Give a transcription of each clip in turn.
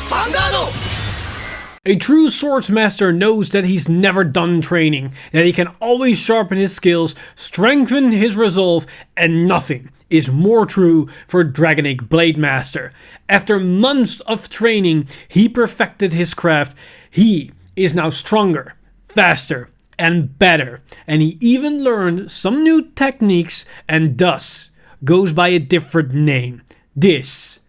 Vanguard! A true swordsmaster knows that he's never done training, that he can always sharpen his skills, strengthen his resolve, and nothing is more true for Dragonic Blademaster. After months of training, he perfected his craft. He is now stronger, faster, and better, and he even learned some new techniques and thus goes by a different name. This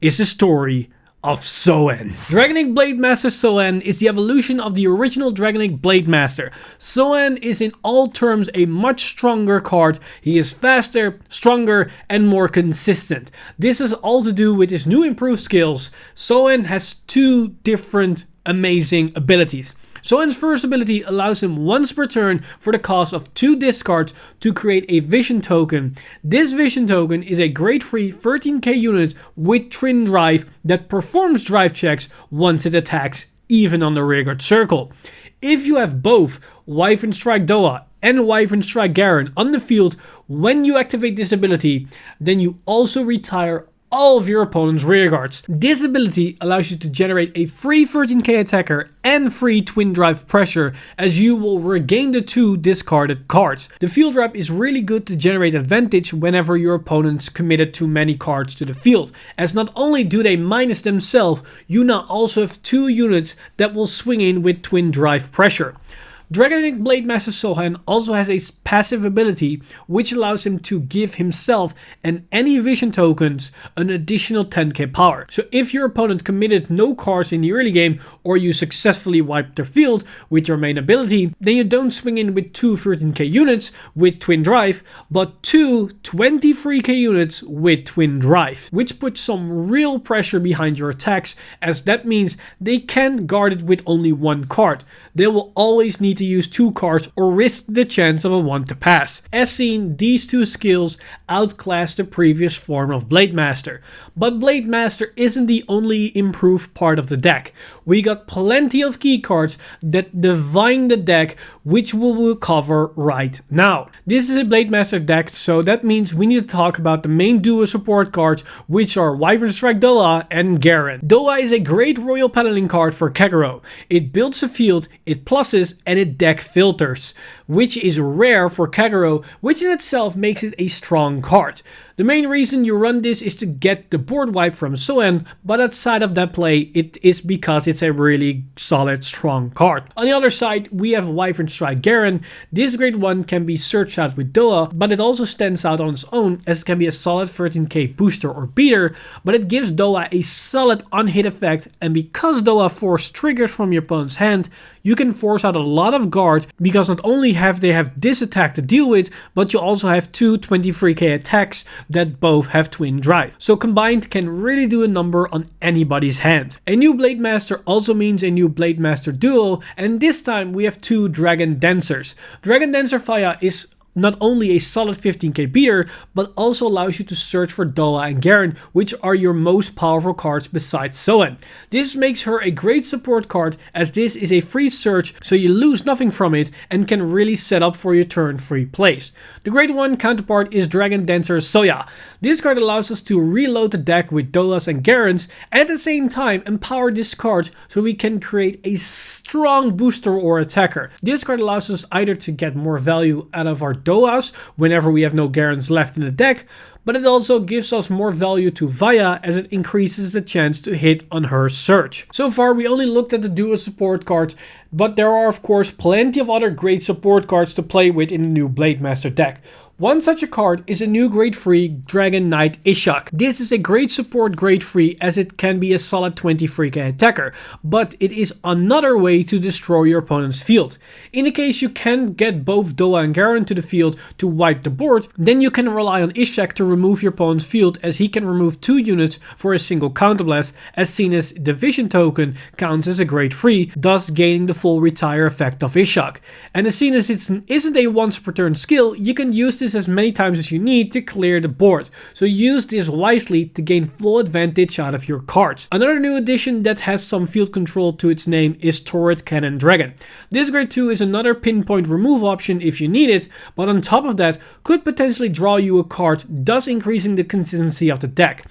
is the story of Sohan. Dragonic Blademaster Souen is the evolution of the original Dragonic Blademaster. Sohan is in all terms a much stronger card. He is faster, stronger, and more consistent. This is all to do with his new improved skills. Sohan has two different amazing abilities. Sohan's first ability allows him once per turn for the cost of 2 discards to create a vision token. This vision token is a grade free 13k unit with twin drive that performs drive checks once it attacks, even on the rearguard circle. If you have both Wyvern Strike Doa and Wyvern Strike Garen on the field when you activate this ability, then you also retire all of your opponent's rearguards. This ability allows you to generate a free 13k attacker and free twin drive pressure, as you will regain the 2 discarded cards. The field wrap is really good to generate advantage whenever your opponents committed too many cards to the field, as not only do they minus themselves, you now also have 2 units that will swing in with twin drive pressure. Dragonic Blademaster Sohan also has a passive ability which allows him to give himself and any vision tokens an additional 10k power. So if your opponent committed no cards in the early game, or you successfully wiped their field with your main ability, then you don't swing in with 2 13k units with twin drive, but 2 23k units with twin drive, which puts some real pressure behind your attacks, as that means they can't guard it with only 1 card. They will always need to use 2 cards or risk the chance of a 1 to pass. As seen, these 2 skills outclass the previous form of Blademaster. But Blademaster isn't the only improved part of the deck. We got plenty of key cards that define the deck, which we will cover right now. This is a Blademaster deck, so that means we need to talk about the main duo support cards, which are Wyvern Strike Doa and Garen. Doa is a great royal paneling card for Kagero. It builds a field, it pluses, and it deck filters, which is rare for Kagero, which in itself makes it a strong card. The main reason you run this is to get the board wipe from Sohan, but outside of that play, it is because it's a really solid, strong card. On the other side, we have Wyvern Strike Garen. This grade 1 can be searched out with Doa, but it also stands out on its own, as it can be a solid 13k booster or beater, but it gives Doa a solid on-hit effect, and because Doa force triggers from your opponent's hand, you can force out a lot of guard, because not only have they this attack to deal with, but you also have 2 23k attacks that both have twin drive. So combined can really do a number on anybody's hand. A new Blademaster also means a new Blademaster duo, and this time we have 2 Dragon Dancers. Dragon Dancer Faya is not only a solid 15k beater, but also allows you to search for Doa and Garen, which are your most powerful cards besides Sohan. This makes her a great support card, as this is a free search, so you lose nothing from it and can really set up for your turn free plays. The grade 1 counterpart is Dragon Dancer Soya. This card allows us to reload the deck with Doas and Garens, and at the same time empower this card so we can create a strong booster or attacker. This card allows us either to get more value out of our Doas whenever we have no Garens left in the deck, but it also gives us more value to Vaya, as it increases the chance to hit on her search. So far we only looked at the duo support cards, but there are of course plenty of other great support cards to play with in the new Blademaster deck. One such a card is a new grade 3 Dragon Knight Ishak. This is a great support grade 3, as it can be a solid 23k attacker, but it is another way to destroy your opponent's field. In the case you can't get both Doa and Garen to the field to wipe the board, then you can rely on Ishak to remove your opponent's field, as he can remove 2 units for a single counterblast, as seen as the vision token counts as a grade 3, thus gaining the full retire effect of Ishak. And as seen as it isn't a once per turn skill, you can use this as many times as you need to clear the board, so use this wisely to gain full advantage out of your cards. Another new addition that has some field control to its name is Turret Cannon Dragon. This grade 2 is another pinpoint remove option if you need it, but on top of that could potentially draw you a card, thus thus increasing the consistency of the deck.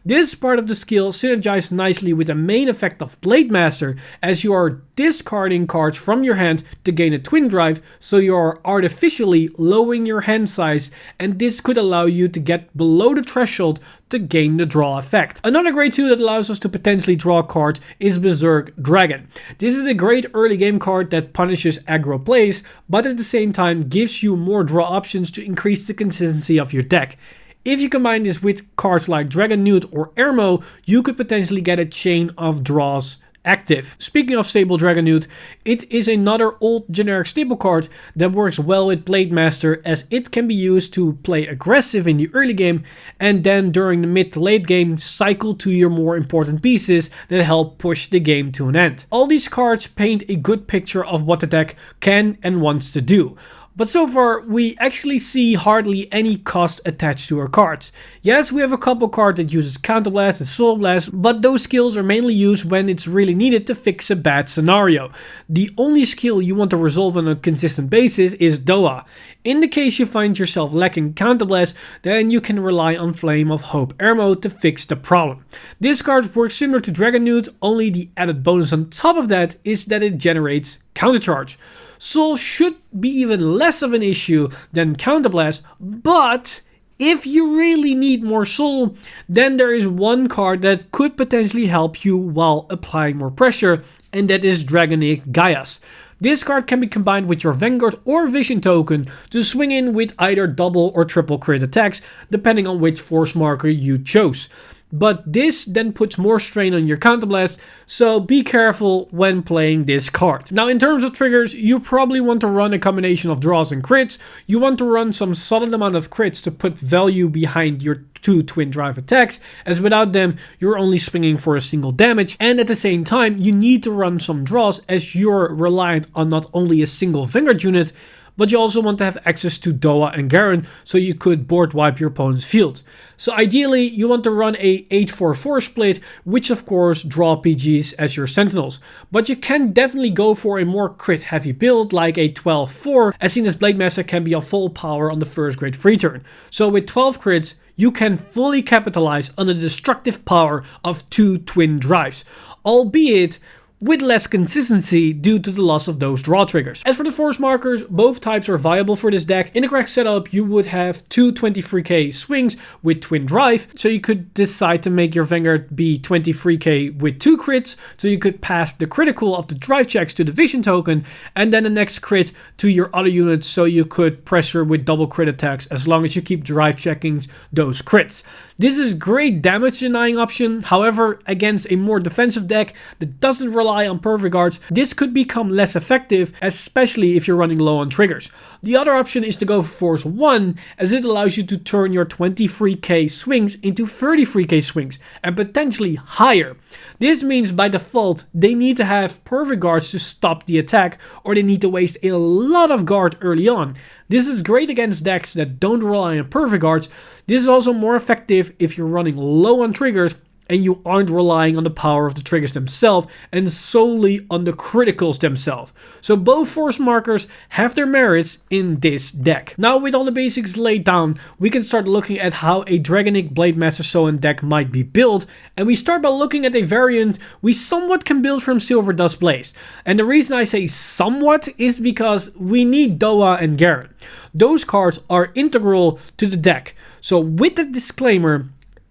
This part of the skill synergizes nicely with the main effect of Blademaster, as you are discarding cards from your hand to gain a twin drive, so you are artificially lowering your hand size, and this could allow you to get below the threshold to gain the draw effect. Another great tool that allows us to potentially draw cards is Berserk Dragon. This is a great early game card that punishes aggro plays, but at the same time gives you more draw options to increase the consistency of your deck. If you combine this with cards like Dragon Newt or Ermo, you could potentially get a chain of draws active. Speaking of stable Dragon Newt, it is another old generic stable card that works well with Blademaster, as it can be used to play aggressive in the early game and then during the mid to late game cycle to your more important pieces that help push the game to an end. All these cards paint a good picture of what the deck can and wants to do. But so far, we actually see hardly any cost attached to our cards. Yes, we have a couple cards that uses Counterblast and Soul Blast, but those skills are mainly used when it's really needed to fix a bad scenario. The only skill you want to resolve on a consistent basis is Doa. In the case you find yourself lacking Counterblast, then you can rely on Flame of Hope Ermo to fix the problem. This card works similar to Dragon Newt, only the added bonus on top of that is that it generates Countercharge. Soul should be even less of an issue than Counterblast, but if you really need more Soul, then there is one card that could potentially help you while applying more pressure, and that is Dragonic Gaias. This card can be combined with your Vanguard or Vision token to swing in with either double or triple crit attacks, depending on which force marker you chose. But this then puts more strain on your Counterblast, so be careful when playing this card. Now, in terms of triggers, you probably want to run a combination of draws and crits. You want to run some solid amount of crits to put value behind your 2 twin drive attacks, as without them you're only swinging for a single damage, and at the same time you need to run some draws, as you're reliant on not only a single Vanguard unit, but you also want to have access to Doa and Garen, so you could board wipe your opponent's field. So ideally, you want to run a 8-4-4 split, which of course draw PGs as your sentinels. But you can definitely go for a more crit heavy build, like a 12-4, as seen as Blademaster can be on full power on the first grade free turn. So with 12 crits, you can fully capitalize on the destructive power of 2 twin drives, albeit with less consistency due to the loss of those draw triggers. As for the force markers, both types are viable for this deck. In the correct setup, you would have 2 23k swings with twin drive, so you could decide to make your Vanguard be 23k with 2 crits, so you could pass the critical of the drive checks to the Vision token, and then the next crit to your other units, so you could pressure with double crit attacks as long as you keep drive checking those crits. This is great damage denying option. However, against a more defensive deck that doesn't rely on perfect guards, this could become less effective, especially if you're running low on triggers. The other option is to go for Force 1, as it allows you to turn your 23k swings into 33k swings, and potentially higher. This means by default, they need to have perfect guards to stop the attack, or they need to waste a lot of guard early on. This is great against decks that don't rely on perfect guards. This is also more effective if you're running low on triggers and you aren't relying on the power of the triggers themselves and solely on the criticals themselves. So both force markers have their merits in this deck. Now, with all the basics laid down, we can start looking at how a Dragonic Blademaster Souen deck might be built, and we start by looking at a variant we somewhat can build from Silver Dust Blaze. And the reason I say somewhat is because we need Doa and Garen. Those cards are integral to the deck. So with that disclaimer,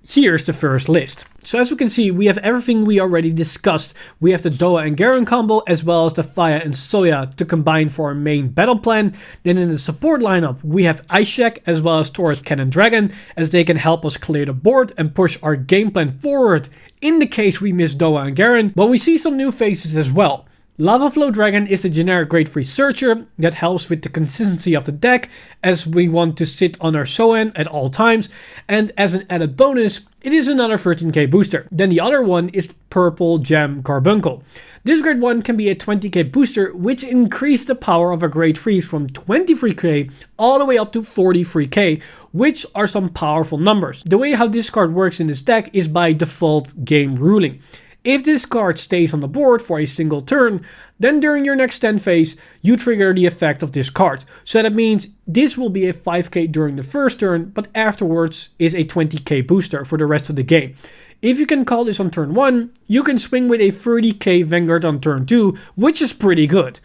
here's the first list. So as we can see, we have everything we already discussed. We have the Doa and Garen combo, as well as the Faya and Soya to combine for our main battle plan. Then in the support lineup, we have Ishak as well as Taurus Cannon Dragon, as they can help us clear the board and push our game plan forward in the case we miss Doa and Garen. But we see some new faces as well. Lava Flow Dragon is the generic grade 3 searcher that helps with the consistency of the deck, as we want to sit on our Sohan at all times, and as an added bonus, it is another 13k booster. Then the other one is Purple Gem Carbuncle. This grade 1 can be a 20k booster, which increased the power of a grade 3s from 23k all the way up to 43k, which are some powerful numbers. The way how this card works in this deck is by default game ruling. If this card stays on the board for a single turn, then during your next 10 phase, you trigger the effect of this card. So that means this will be a 5k during the first turn, but afterwards is a 20k booster for the rest of the game. If you can call this on turn 1, you can swing with a 30k Vanguard on turn 2, which is pretty good.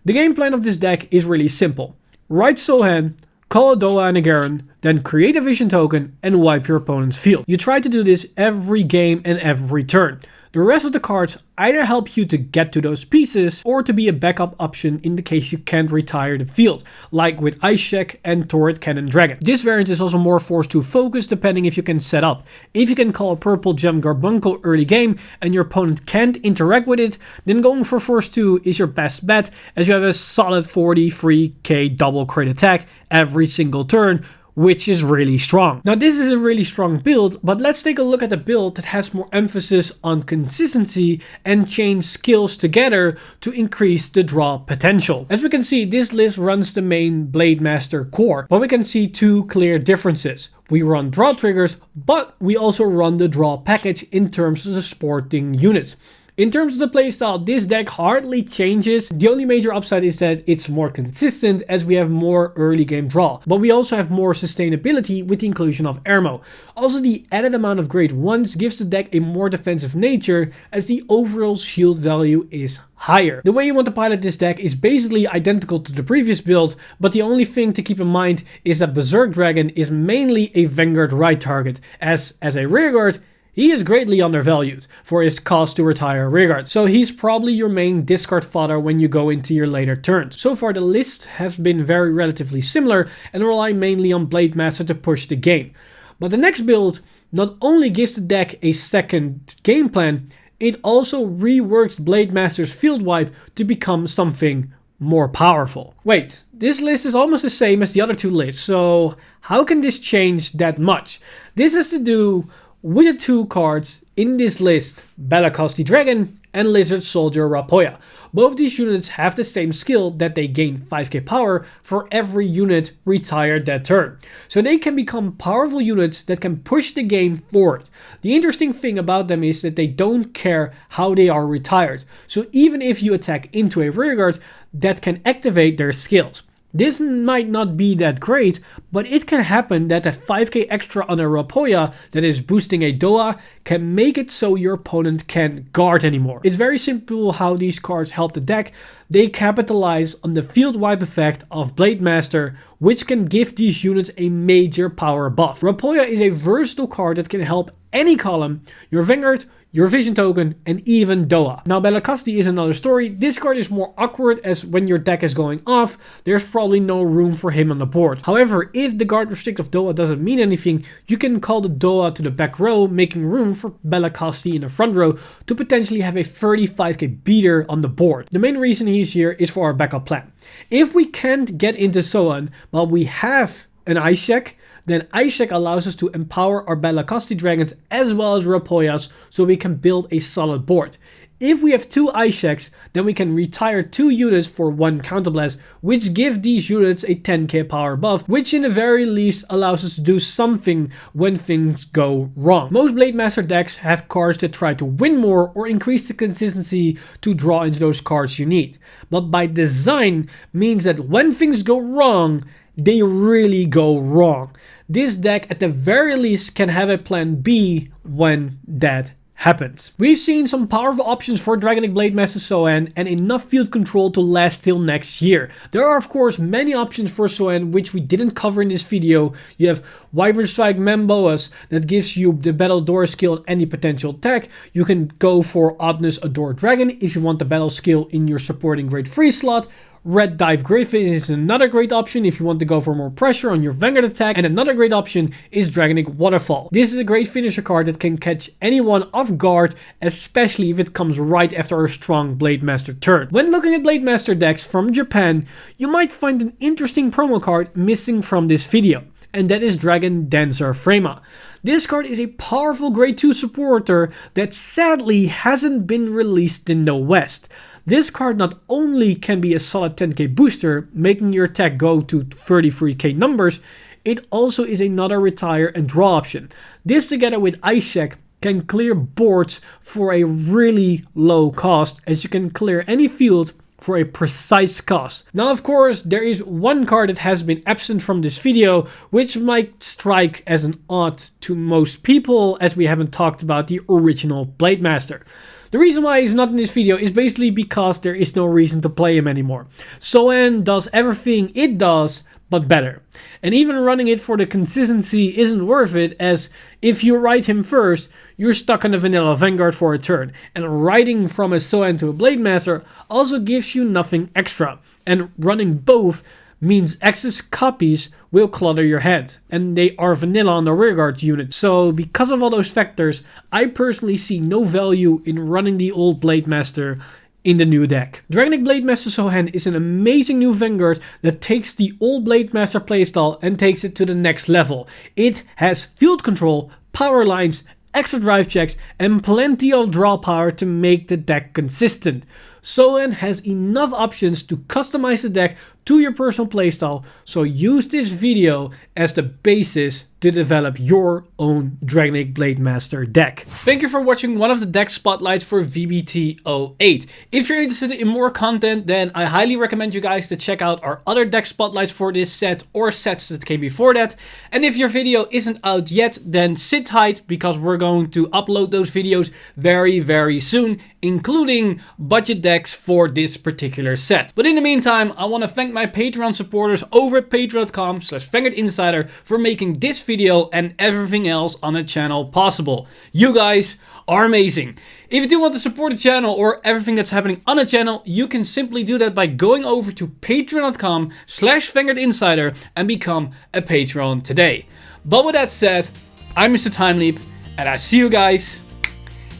The game plan of this deck is really simple. Write Sohan, call a Doa and a Garen, then create a vision token and wipe your opponent's field. You try to do this every game and every turn. The rest of the cards either help you to get to those pieces or to be a backup option in the case you can't retire the field, like with Ice Check and Turret Cannon Dragon. This variant is also more forced to focus depending if you can set up. If you can call a purple gem Garbuncle early game and your opponent can't interact with it, then going for first 2 is your best bet, as you have a solid 43k double crit attack every single turn, which is really strong. Now this is a really strong build, but let's take a look at a build that has more emphasis on consistency and chain skills together to increase the draw potential. As we can see, this list runs the main Blademaster core, but we can see 2 clear differences. We run draw triggers, but we also run the draw package in terms of the supporting units. In terms of the playstyle, this deck hardly changes. The only major upside is that it's more consistent as we have more early game draw. But we also have more sustainability with the inclusion of Ermo. Also, the added amount of grade 1s gives the deck a more defensive nature as the overall shield value is higher. The way you want to pilot this deck is basically identical to the previous build, but the only thing to keep in mind is that Berserk Dragon is mainly a Vanguard ride target, as a rearguard, he is greatly undervalued for his cost to retire a rearguard, so he's probably your main discard fodder when you go into your later turns. So far the list has been very relatively similar and rely mainly on Blademaster to push the game. But the next build not only gives the deck a second game plan, it also reworks Blademaster's field wipe to become something more powerful. Wait, this list is almost the same as the other 2 lists, so how can this change that much? This has to do with the 2 cards in this list, Belakasti Dragon and Lizard Soldier Rapoya. Both these units have the same skill that they gain 5k power for every unit retired that turn. So they can become powerful units that can push the game forward. The interesting thing about them is that they don't care how they are retired. So even if you attack into a rearguard, that can activate their skills. This might not be that great, but it can happen that 5k extra on a Rapoya that is boosting a Doa can make it so your opponent can't guard anymore. It's very simple how these cards help the deck. They capitalize on the field wipe effect of Blademaster, which can give these units a major power buff. Rapoya is a versatile card that can help any column, your Vanguard, your vision token, and even Doa. Now Belakasti is another story. This card is more awkward as when your deck is going off, there's probably no room for him on the board. However, if the guard restrict of Doa doesn't mean anything, you can call the Doa to the back row, making room for Belakasti in the front row to potentially have a 35k beater on the board. The main reason he's here is for our backup plan. If we can't get into Sohan, but we have an Ice Check, then Ice Check allows us to empower our Belakasti dragons as well as Rapoyas so we can build a solid board. If we have 2 Ice Checks, then we can retire 2 units for 1 counterblast, which give these units a 10k power buff, which in the very least allows us to do something when things go wrong. Most Blademaster decks have cards that try to win more or increase the consistency to draw into those cards you need. But by design means that when things go wrong, they really go wrong. This deck at the very least can have a plan B when that happens. We've seen some powerful options for Dragonic Blademaster Souen and enough field control to last till next year. There are of course many options for Souen which we didn't cover in this video. You have Wyvern Strike Mamboas that gives you the Battle Door skill on any potential attack. You can go for Oddness Adore Dragon if you want the battle skill in your supporting grade 3 slot. Red Dive Griffin is another great option if you want to go for more pressure on your Vanguard attack, and another great option is Dragonic Waterfall. This is a great finisher card that can catch anyone off guard, especially if it comes right after a strong Blademaster turn. When looking at Blademaster decks from Japan, you might find an interesting promo card missing from this video, and that is Dragon Dancer Frema. This card is a powerful grade 2 supporter that sadly hasn't been released in the West. This card not only can be a solid 10k booster, making your attack go to 33k numbers, it also is another retire and draw option. This together with Ice Check can clear boards for a really low cost, as you can clear any field for a precise cost. Now of course there is one card that has been absent from this video, which might strike as an odd to most people, as we haven't talked about the original Blademaster. The reason why he's not in this video is basically because there is no reason to play him anymore. Sohan does everything it does, but better. And even running it for the consistency isn't worth it, as if you ride him first, you're stuck on the vanilla Vanguard for a turn. And riding from a Sohan to a Blademaster also gives you nothing extra. And running both means excess copies will clutter your head, and they are vanilla on the rearguard unit. So because of all those factors, I personally see no value in running the old Blademaster in the new deck. Dragonic Blademaster Souen is an amazing new Vanguard that takes the old Blademaster playstyle and takes it to the next level. It has field control, power lines, extra drive checks, and plenty of draw power to make the deck consistent. Sohan has enough options to customize the deck to your personal playstyle, so use this video as the basis to develop your own Dragonic Blademaster deck. Thank you for watching one of the deck spotlights for VBT08. If you're interested in more content, then I highly recommend you guys to check out our other deck spotlights for this set or sets that came before that. And if your video isn't out yet, then sit tight, because we're going to upload those videos very soon, including budget decks for this particular set. But in the meantime, I want to thank my Patreon supporters over at patreon.com/VanguardInsider for making this video and everything else on the channel possible. You guys are amazing. If you do want to support the channel or everything that's happening on the channel, you can simply do that by going over to patreon.com/VanguardInsider and become a Patreon today. But with that said, I'm Mr. Time Leap, and I see you guys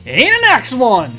in the next one.